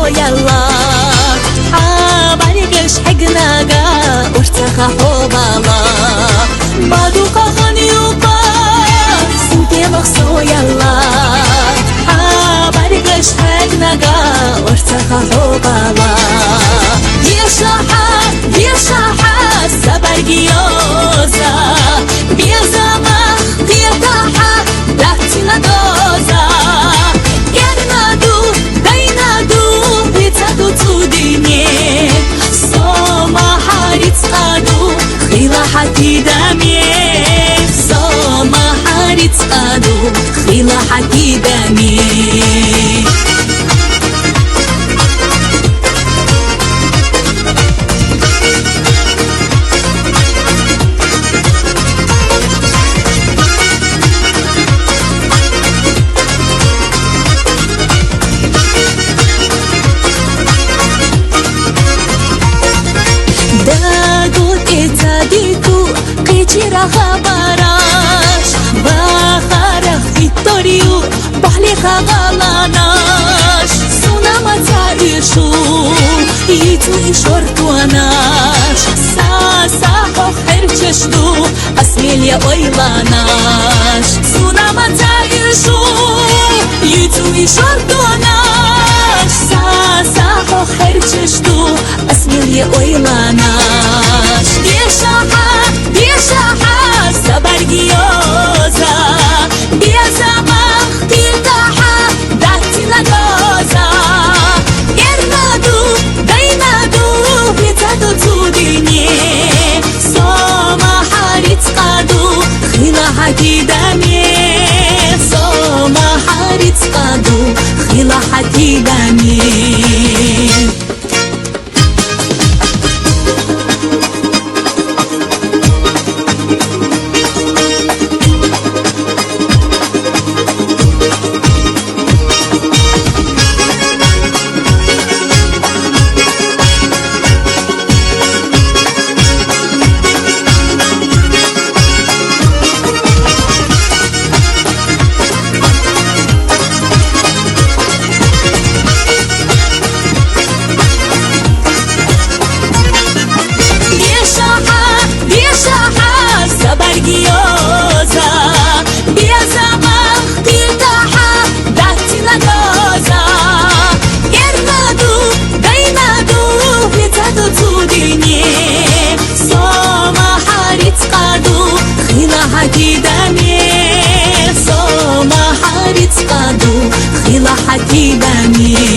soyalla Habarigesh hegnaga urtaha hobala Baduqa ghanyuqa sintemach soyalla Habarigesh hegnaga urtaha hobala Yeshaha sabargioza Biazama qiyataha datina doza حتي دمي صوما حارت قادو خيلا حتي دمي خبراش بخرخ فيتوريو بحليقة غلاناش سونما تعيشو يتوي شورتواناش ساساحو خيرتشدو أسميليا ويلاناش سونما تعيشو يتوي شورتواناش ساساحو خيرتشدو أسميليا ويلاناش Yeshaha sabargioza Biazama qiyataha datina doza Irnadu dainadu hitadu tudinye Soma harit qadu khila hati damye Soma harit qadu khila hati damye حتي دمي صوما حارت قادو خيلا حتي دمي